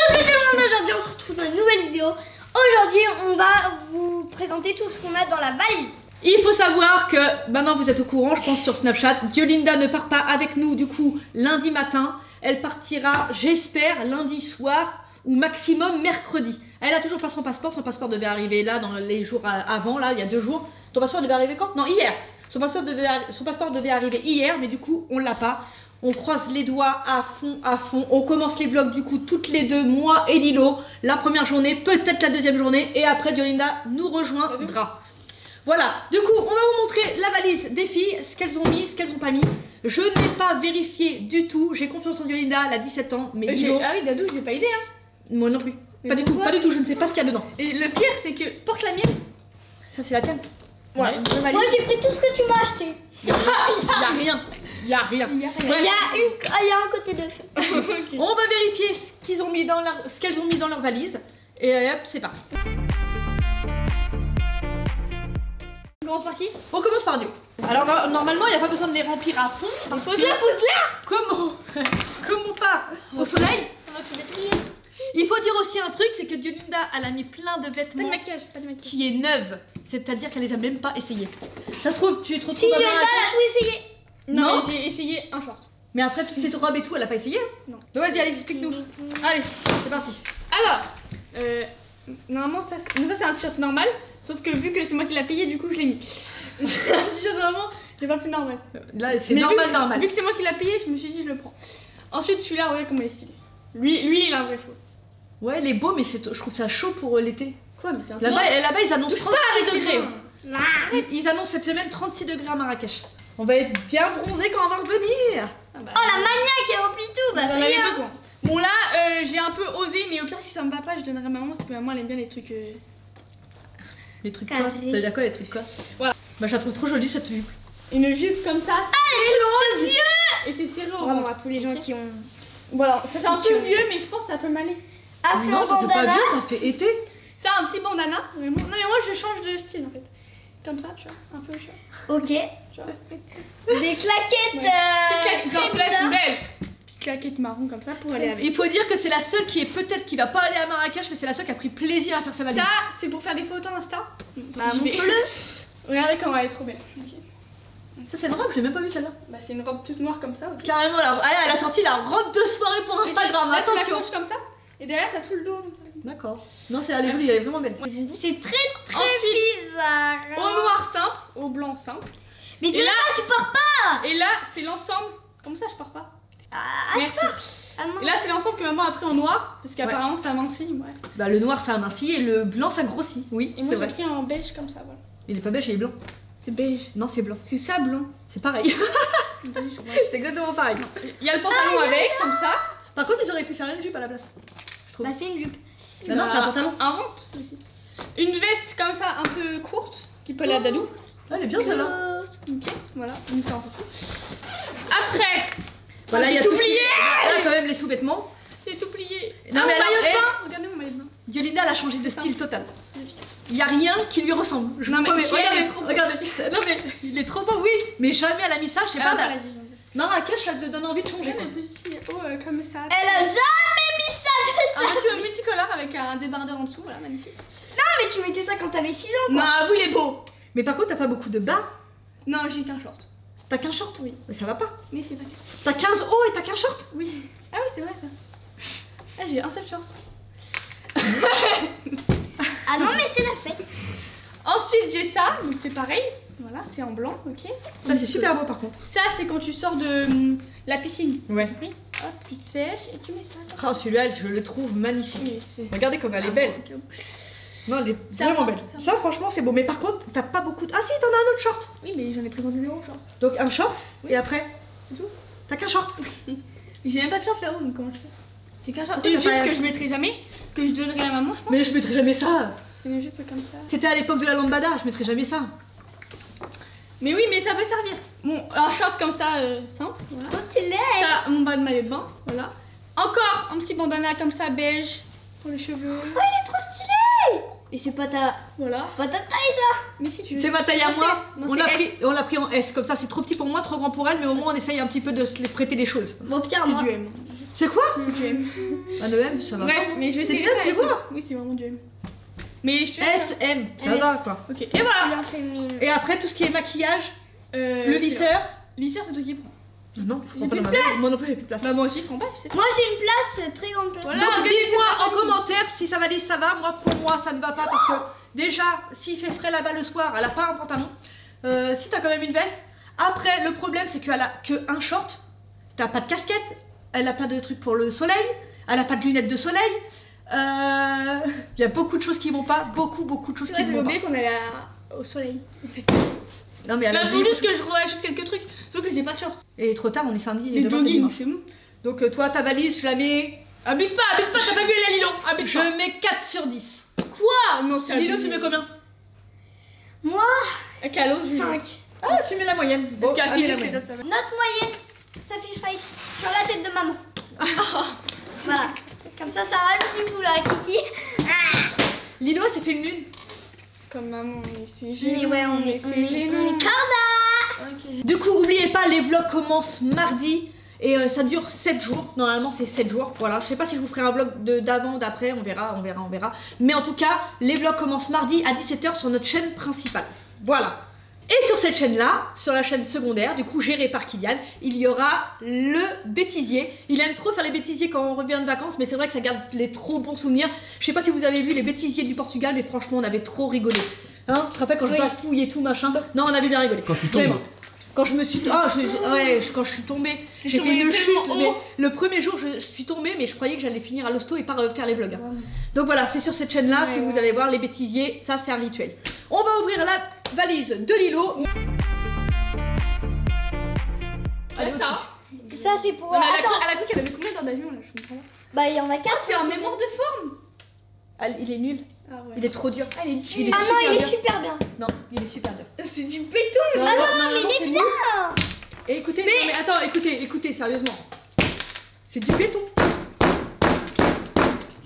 Coucou tout le monde, aujourd'hui on se retrouve dans une nouvelle vidéo. Aujourd'hui on va vous présenter tout ce qu'on a dans la valise. Il faut savoir que, maintenant vous êtes au courant, je pense sur Snapchat, Diolinda ne part pas avec nous du coup lundi matin. Elle partira, j'espère, lundi soir ou maximum mercredi. Elle a toujours pas son passeport devait arriver là dans les jours avant, là il y a 2 jours. Ton passeport devait arriver quand? Non, hier. Son passeport devait arriver hier, mais du coup on l'a pas. On croise les doigts à fond. On commence les vlogs du coup toutes les 2, moi et Lilo. La première journée, peut-être la deuxième journée. Et après Diolinda nous rejoindra. Voilà, du coup on va vous montrer la valise des filles, ce qu'elles ont mis, ce qu'elles ont pas mis. Je n'ai pas vérifié du tout. J'ai confiance en Diolinda, elle a 17 ans. Mais Lilo... Ah oui, Dadou, j'ai pas idée hein. Moi non plus. Mais Pas du tout, je ne sais pas ce qu'il y a dedans. Et le pire c'est que porte la mienne. Ça c'est la tienne. Ouais. Moi j'ai pris tout ce que tu m'as acheté. Il y a rien. Il y a un côté de feu. Okay. On va vérifier ce qu'elles ont mis dans leur valise. Et hop, c'est parti. On commence par qui? On commence par Dio. Alors normalement il n'y a pas besoin de les remplir à fond. Pose-la. Comment pas au soleil? Il faut dire aussi un truc, c'est que Diolinda elle a mis plein de vêtements pas de maquillage. qui est neuve. C'est-à-dire qu'elle les a même pas essayés. Ça se trouve, tu es trop Si Diolinda a tout essayé. Non, j'ai essayé un short. Mais après toutes ces robes et tout, elle a pas essayé? Non. Donc vas-y, allez, explique-nous. Allez, c'est parti. Alors, normalement ça c'est un t-shirt normal, sauf que vu que c'est moi qui l'ai payé, du coup je l'ai mis. Un t-shirt vraiment, j'ai pas plus normal. Là c'est normal. Vu que c'est moi qui l'ai payé, je me suis dit je le prends. Ensuite celui-là, regarde comment il est stylé. Lui il a un vrai faux. Ouais, il est beau, mais je trouve ça chaud pour l'été. Quoi, mais c'est un Là-bas ils annoncent 36 degrés. Ah. Ils annoncent cette semaine 36 degrés à Marrakech. On va être bien bronzé quand on va revenir. Ah bah, Oh la maniaque qui remplit tout. Bah j'en ça y avais est. besoin. Bon là, j'ai un peu osé, mais au pire si ça me va pas, je donnerai à ma maman parce que maman elle aime bien les trucs. Les trucs quoi? Carré. T'as dit quoi les trucs quoi? Voilà. Bah je la trouve trop jolie cette jupe. Une jupe comme ça. Ah les trucs de vieux. Et c'est serré au Vraiment ventre. à tous les gens qui ont. Voilà, ça fait un peu vieux, mais je pense que ça peut m'aller. Après Non, un ça fait pas bandana. vieux, ça fait été. C'est un petit bandana, vraiment. Non mais moi je change de style en fait. Comme ça, tu vois, un peu, tu vois. Ok. Tu vois. Des claquettes. Ouais. Très Non, celle-là c'est bizarres. belle. Petite claquette marron comme ça pour aller avec. Il faut dire que c'est la seule qui est peut-être qui va pas aller à Marrakech, mais c'est la seule qui a pris plaisir à faire sa valise. Ça, c'est pour faire des photos Insta. Bah Si je vais- montre-le. Regardez comment elle est trop belle. Ok. Ça c'est une robe, j'ai même pas vu celle-là. Bah c'est une robe toute noire comme ça. Ok. Carrément, elle a sorti la robe de soirée pour Instagram, Là, tu la attention. couches comme ça. Et derrière t'as tout le dos comme ça. D'accord. Non, elle est jolie, elle est vraiment belle. C'est très Ensuite, bizarre. au noir simple, au blanc simple. Mais Et Diolinda, là- tu pars pas. Et là c'est l'ensemble. Comme ça je pars pas. Ah, Merci. ah non. Et là c'est l'ensemble que maman a pris en noir parce qu'apparemment ça amincit. Ouais. Bah le noir ça amincit et le blanc ça grossit. Oui, Et c'est moi j'ai vrai. pris en beige comme ça. Voilà. Il est pas beige, il est blanc. C'est beige. Non, c'est blanc. C'est ça blanc. C'est pareil. Ouais. C'est exactement pareil. Il y a le pantalon avec comme ça. Par contre, ils auraient pu faire une jupe à la place. Je trouve. Bah c'est une jupe. Bah non, c'est un pantalon. Un ventre aussi. Une veste comme ça, un peu courte, qui peut aller à Dadou. Ah, elle est bien celle-là. Ok, voilà, une ça on s'en fout. Après, Voilà, j'ai il y a tout tout ce qui- plié. Là, quand même, les sous-vêtements. J'ai tout plié. Non, Ah, mais mon alors, maillot de eh. bain. Regardez mon maillot de bain. Diolinda, elle a changé de style total. Il y a rien qui lui ressemble. Je Non, vous mais promets. celui-là, il est Regardez, trop beau. regardez. Non mais il est trop beau, oui. Mais jamais elle a mis ça, je sais pas. Alors, Là. voilà, j'ai changé. Marrakech, ça te donne envie de changer. Ouais, Quoi. mais plus ici, comme ça. Elle a jamais mis ça de Un ça. vêtement multicolore avec un débardeur en dessous, voilà, magnifique. Ah, mais tu mettais ça quand t'avais 6 ans. Non, vous il est beau. Mais par contre, t'as pas beaucoup de bas. Non, j'ai qu'un short. T'as qu'un short. Oui. Mais ça va pas. Mais c'est vrai. T'as 15 hauts et t'as qu'un short. Oui. Ah oui, c'est vrai ça. Ah, j'ai un seul short. Ah non, mais c'est la fête. Ensuite, j'ai ça, donc c'est pareil. Voilà, c'est en blanc, ok. Ça c'est super beau par contre. Ça, c'est quand tu sors de la piscine. Ouais. Oui. Hop, tu te sèches et tu mets ça. Oh celui-là, je le trouve magnifique. Oui, c'est. Regardez comme elle est belle. Non, elle est Ça vraiment va, belle. ça va. Ça franchement c'est beau. Mais par contre, t'as pas beaucoup de... Ah si, t'en as un autre short. Oui, mais j'en ai présenté 0 short. Donc un short Oui. et après, C'est tout. t'as qu'un short. Mais j'ai même pas de short frérot, donc comment je fais? J'ai qu'un short. Pourquoi Une t'as pas jupe que acheté je mettrai jamais, que je donnerai à maman, je pense. Mais je mettrai jamais ça. C'est une jupe comme ça. C'était à l'époque de la lambada, je mettrai jamais ça. Mais oui, mais ça peut servir. Bon, un short comme ça, simple. Voilà. Trop stylé. Ça, mon bas de maillot de bain, voilà. Encore un petit bandana comme ça, beige, pour les cheveux. Oh, il est trop stylé. Et c'est pas ta... Voilà. C'est pas ta taille ça. Mais si tu veux. C'est ma taille à moi. Non, On c'est l'a pris en S. Comme ça, c'est trop petit pour moi, trop grand pour elle, mais au moins on essaye un petit peu de se les prêter des choses. Bon, Pierre, C'est moi. du M. C'est quoi? C'est du M. Un de M, ça va. Bref, mais je vais C'est essayer bien, ça. fais et c'est- voir. Oui, c'est vraiment du M. Mais je te S, M, ça S. va quoi. Ok, et voilà. Couleur féminine. Et après, tout ce qui est maquillage, le c'est- lisseur. Lisseur, c'est toi qui prends. Non, je J'ai prends pas plus dans de ma main. Moi non plus, j'ai plus de place. Bah, moi aussi, je prends pas, tu sais. Moi j'ai une place, très grande place. Voilà. Donc regardez, dites-moi c'est en pas commentaire si ça valise, ça va. Moi, pour moi, ça ne va pas parce que déjà, s'il fait frais là-bas le soir, elle a pas un pantalon. Si t'as quand même une veste. Après, le problème, c'est qu'elle a que un short. T'as pas de casquette. Elle a pas de trucs pour le soleil. Elle a pas de lunettes de soleil. Il y a beaucoup de choses qui vont pas. Beaucoup de choses C'est qui vrai, j'ai vont pas. oublié qu'on allait au soleil. Non, mais elle Il a a voulu que je rajoute quelques trucs, sauf que j'ai pas de short. Et trop tard, on est samedi et Les demain c'est jogging, dimanche. c'est bon. Donc toi, ta valise, je la mets. Abuse pas, t'as pas vu la Lilo. Abuse pas. Je mets 4 sur 10. Quoi? Non, c'est Lilo, abusé. tu mets combien? Moi, Calo, je 5. Ah, tu mets la moyenne. Parce Bon, qu'à allez, la c'est moyenne. ça. Notre moyenne s'affichera ici, sur la tête de maman. Voilà. Comme ça rajoute du bout là, Kiki. Lilo, elle s'est fait une lune. Comme maman, mais c'est Mais gênant. ouais, on est carda. Ok. Du coup, oubliez pas, les vlogs commencent mardi. Et ça dure 7 jours. Normalement, c'est 7 jours. Voilà. Je sais pas si je vous ferai un vlog d'avant, d'après. On verra. Mais en tout cas, les vlogs commencent mardi à 17 h sur notre chaîne principale. Voilà. Et sur cette chaîne-là, sur la chaîne secondaire, du coup gérée par Kylian, il y aura le bêtisier. Il aime trop faire les bêtisiers quand on revient de vacances, mais c'est vrai que ça garde les trop bons souvenirs. Je sais pas si vous avez vu les bêtisiers du Portugal, mais franchement, on avait trop rigolé. Hein, tu te rappelles quand je Oui. bafouille et tout machin? Non, on avait bien rigolé. Quand tu tombes. Vraiment. Quand je me suis, quand je suis tombée, j'ai fait tombée une chute. tellement Mais haut. le premier jour, je suis tombée, mais je croyais que j'allais finir à l'hosto et pas faire les vlogs. Donc voilà, c'est sur cette chaîne-là. Ouais, si vous ouais. allez voir les bêtisiers, ça c'est un rituel. On va ouvrir la valise de Lilo. Allez, Ouais, ça. Ça c'est pour... Non, mais elle a Attends, cru- elle a cru qu'elle avait combien d'heures d'avion là? Je comprends pas. bah il y en a 4. C'est en mémoire de forme. il est nul. Ah ouais. Il est trop dur. Elle est Il dure. est Ah non, il est bien. super bien. Non, il est super dur. C'est du béton. Non, Ah non, non, mais c'est il est nul. bien. Et écoutez, non, mais attends, écoutez, sérieusement. C'est du béton.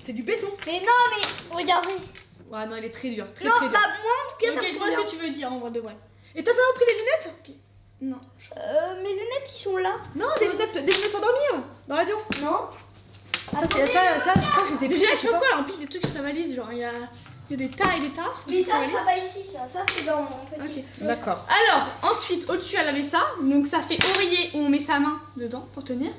C'est du béton. Mais non, mais regardez. Ouais, non, il est très dur. Très, Non, très bah dur. moi en tout cas ça Ok, me je vois fait ce bien. que tu veux dire en vrai de vrai. Et t'as pas pris les lunettes? Non. Mes lunettes ils sont là. Non, des lunettes pour dormir. Dans l'avion. Non. Ça, je crois que je les ai Déjà, pris, je sais pas pourquoi elle remplit des trucs sur sa valise. Genre, il y a des tas et des tas. Mais sur sa ça, valise. ça va ici, ça c'est dans en fait. Ok. D'accord. Alors, ensuite, au-dessus, elle avait ça. Donc, ça fait oreiller où on met sa main dedans pour tenir.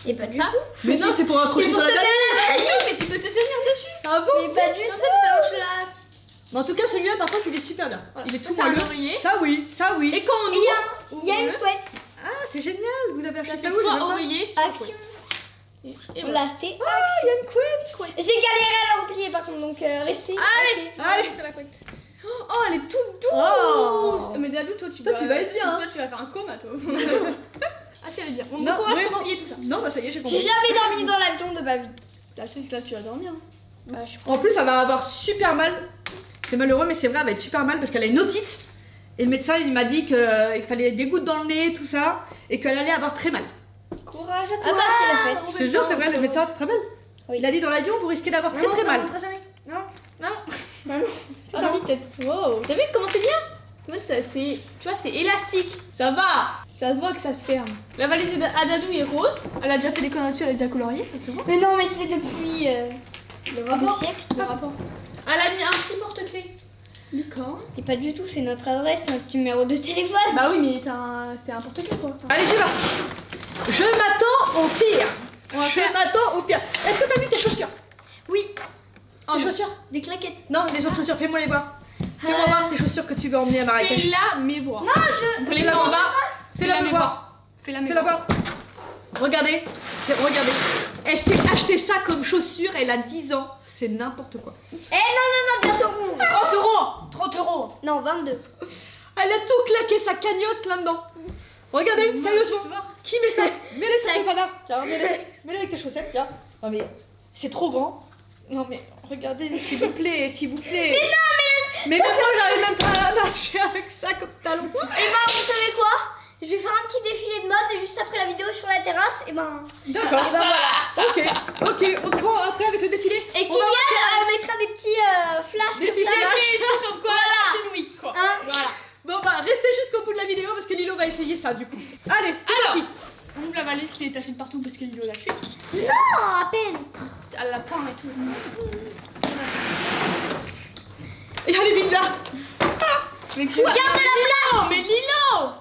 Et pas du Ça. tout. Mais si, non, c'est pour accrocher c'est sur pour la te table. non, mais tu peux te tenir dessus. Ah bon? Mais pas du Comme tout. ça, tu t'allonges là. Mais en tout cas, celui-là, par contre, il est super bien. Voilà. Il est tout Ça, c'est un moelleux. oreiller. Ça oui, ça oui. Et quand on Il y ouvre, Il y a une ouvre-le. couette. Ah, c'est génial. Vous avez Ça acheté fait ça où? soit je sais pas. oreiller, soit Action. couette. Et On voilà. l'a acheté. Ah, il y a une couette. J'ai galéré à la replier par contre, donc restez. Allez, Ok. Allez. la couette. Oh, elle est toute douce. Oh. Mais Dadou, toi, tu Toi, dois... tu vas être bien, hein. Toi, tu vas faire un coma, toi. Ah, c'est bien. On Non, pourra vraiment. replier tout ça. Non, bah ça y est, j'ai J'ai compris. jamais dormi dans l'avion de ma vie. Là, tu vas dormir. Bah, je En plus, elle va avoir super mal. C'est malheureux, mais c'est vrai, elle va être super mal parce qu'elle a une otite. Et le médecin, il m'a dit qu'il fallait des gouttes dans le nez, tout ça, et qu'elle allait avoir très mal. Courage à toi. Ah bah, c'est la fête. Je te jure, c'est vrai, le médecin, très mal. Oui. Il a dit dans l'avion, vous risquez d'avoir très très mal. Non, non. Non, non. Ah, si, peut-être. Wow. T'as vu comment c'est bien? En fait, c'est, tu vois, c'est élastique. Ça va. Ça se voit que ça se ferme. La valise à Dadou est rose. Elle a déjà fait des conneries dessus, elle a déjà colorié, ça se voit. Mais non, mais je l'ai depuis Le le siècle. Le rapport. Elle a mis un petit porte-clés. Licorne. Et pas du tout, c'est notre adresse, notre numéro de téléphone. Bah oui, mais c'est un porte-clés quoi. Allez, c'est parti. Je m'attends au pire. On va Je faire- m'attends au pire. Est-ce que t'as mis tes chaussures? Oui, Oh, Tes non. chaussures? des claquettes. Non, les autres chaussures, fais-moi les voir. Fais-moi voir tes chaussures que tu veux emmener à Marrakech. Fais-la mais voir. Non, je. On les met Fais-la en voir. bas. Fais-la me voir. Fais-la me Fais-la voir. Regardez. Regardez. Elle s'est acheté ça comme chaussure, elle a 10 ans. C'est n'importe quoi. Eh non, bientôt 11. 30 euros. 30 euros. Non, 22. Elle a tout claqué, sa cagnotte là-dedans. Regardez, sérieusement. Qui met ça? Mets-les sur ton panard. Tiens, mets-les avec tes chaussettes, tiens. Non mais, c'est trop grand. Non mais, regardez, s'il vous plaît, s'il vous plaît. Mais même moi, j'arrive même pas à marcher avec ça comme talon. Et ben, vous savez quoi? Je vais faire un petit défilé de mode et juste après la vidéo sur la terrasse, et ben. D'accord. Et ben voilà. Ok, on te prend après avec le défilé. Et On va Kylian mettra des petits flashs Des comme petits ça. ça du coup. Allez, c'est parti. On ouvre la valise qui est tachée de partout parce que Lilo l'a fait. Non, à peine. Elle l'a peint et tout. Et allez vite là. Mais quoi? Garde de la place. Mais Lilo!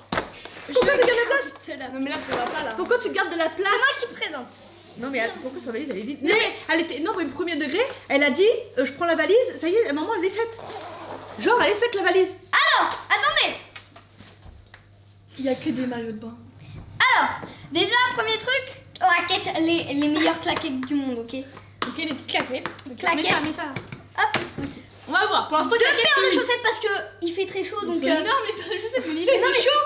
Pourquoi tu gardes la place? Non mais là ça va pas là. Pourquoi tu gardes de la place? C'est moi qui présente. Non mais pourquoi sa valise elle est vide? Non mais elle était, non mais premier degré, elle a dit je prends la valise, ça y est, maman elle est faite. Genre elle est faite la valise. Alors, attendez. Il y a que des maillots de bain. Alors, déjà, premier truc, claquettes, les meilleures claquettes du monde, ok? Ok, des petites claquettes. Claquettes. Mets ça. Hop. On va voir. Pour l'instant, Deux paires de chaussettes parce que il fait très chaud, donc. Donc énorme les paires de chaussettes, mais Lilo Mais non, il est mais chaud.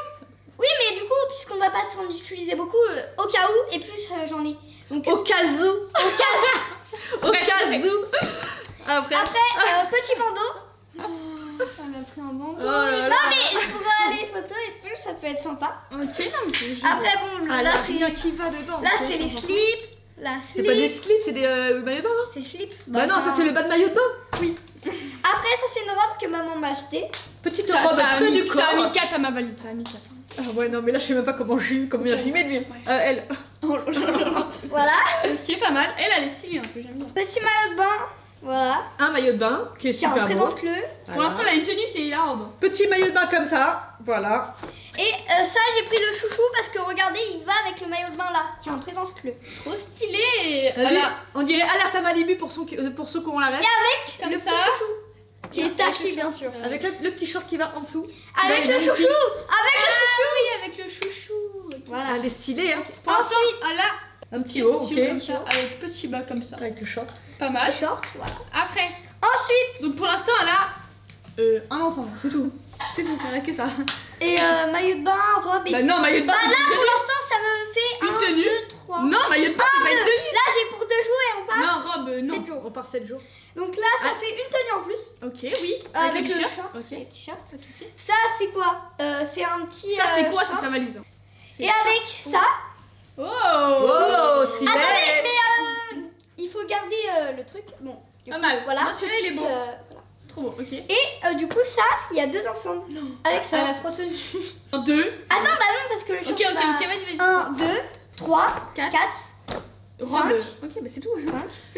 Oui, mais du coup, puisqu'on va pas s'en utiliser beaucoup, au cas où, et plus j'en ai. Donc, Au cas où. au cas Au cas où. Après. Après, petit bandeau. Elle a pris un bandeau. Oh là là. Non, mais pour les photos et tout, ça peut être sympa. Ok, non, mais Après, bon, Ah, là, là, c'est. rien qui va dedans. Là, c'est les slips. La C'est pas des slip. slips, c'est des maillots de bain, hein. C'est slip. Bah non, ça c'est le bas de maillot de bain. Oui. Après, ça, c'est une robe que maman m'a achetée. Petite ça, robe ça a que mis, du ça a corps. mis 4 à ma valise, ça a mis 4. Ah ouais, non mais là je sais même pas combien je lui mets lui. Elle. Oh là là. Voilà. Qui est pas mal. Elle est stylée un peu, j'aime bien. Petit maillot de bain. Voilà. Un maillot de bain qui est Tiens, super beau. présente-le. Pour l'instant, elle a une tenue, c'est la robe. Petit maillot de bain comme ça, voilà. Et ça, j'ai pris le chouchou parce que regardez, il va avec le maillot de bain là. Tiens, présente-le. Trop stylé. T'as vu, on dirait alerte à Malibu pour ceux qui ont la rêve. Comme le ça. petit chouchou. Qui est taché, bien sûr. Avec le petit short qui va en dessous. Avec Il est le chouchou. magnifique. Avec le chouchou. Oui, avec le chouchou. Ok. Voilà. Elle est stylée, hein. Pour l'instant, elle a Un petit haut, petit haut comme ok. ça, avec petit bas comme ça. Avec le short. Pas mal. Petit short, voilà. Après. Ensuite, Donc pour l'instant, elle a un ensemble, c'est tout. C'est tout, elle a que ça. et maillot de bain, robe et Bah tout. non, maillot de bain, Bah c'est là, une pour tenue. l'instant, ça me fait Une 1, tenue. 2, 3. Non, maillot de bain, c'est pas une tenue. Là, j'ai pour 2 jours et on part. Non, robe, non. 7 jours. On part 7 jours. Donc là, ça fait une tenue en plus. Ok, oui. Avec le t-shirt. short. Ok. Avec le t-shirt. Pas de soucis. Ça, c'est quoi C'est un petit. Ça, c'est quoi? short. C'est sa valise. Et avec ça. Oh. Oh, stylé. Attendez, mais il faut garder le truc. Bon. du Pas coup, mal. Voilà. Non, celui-là, il est petite, beau. voilà. Trop beau, ok. Et du coup, ça, il y a 2 ensemble. Avec ça. Elle a 3 tenues. 2. Attends, bah non, parce que le short. Ok, ok, ok, vas-y, vas-y. 1, 2, 3, 4. 4. Robe. 5. Ok, bah c'est tout.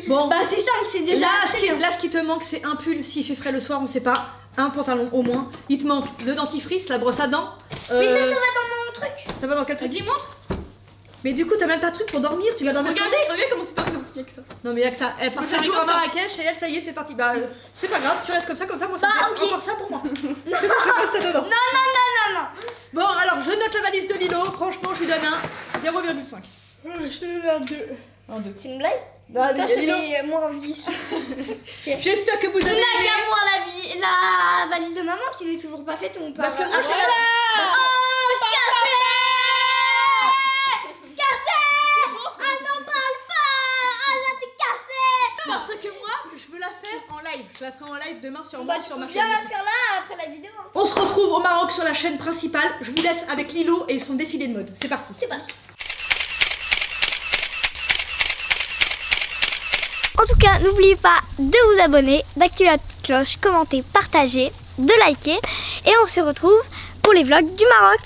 Bon, Bah, c'est 5, c'est déjà. là, ce qui te manque, c'est un pull. S'il fait frais le soir, on sait pas. Un pantalon au moins. Il te manque le dentifrice, la brosse à dents. Mais ça va dans mon truc. Ça va dans quel truc? Vas-y, montre. Mais du coup, t'as même pas de truc pour dormir. Tu vas dormir. Regardez, regarde comment c'est pas bien. Il y a que ça. Non mais y'a que ça, elle part Mais 7 ça jours à comme ça. Marrakech et elle, ça y est, c'est parti. Bah c'est pas grave, tu restes comme ça, moi ça Bah, me fait ok. encore ça pour moi. Je sais pas ça dedans. Non. Bon alors je note la valise de Lilo, franchement je lui donne un 0,5. Je te donne un 2. Un 2. C'est une blague? Bah, Toi, je te Lilo, mets moins 10. j'espère que vous On avez a aimé. qu'à voir la valise de maman qui n'est toujours pas faite. On peut Parce que avoir- moi je Ah, l'ai Oh, cassé! Cassé! Ah non, parle pas! Ah là, t'es cassé! Parce que moi je veux la faire en live. Je la ferai en live demain sur Bah, moi, tu sur peux ma bien chaîne. la faire là après la vidéo. Hein. On se retrouve au Maroc sur la chaîne principale. Je vous laisse avec Lilo et son défilé de mode. C'est parti. C'est parti. En tout cas, n'oubliez pas de vous abonner, d'activer la petite cloche, commenter, partager, de liker. Et on se retrouve pour les vlogs du Maroc.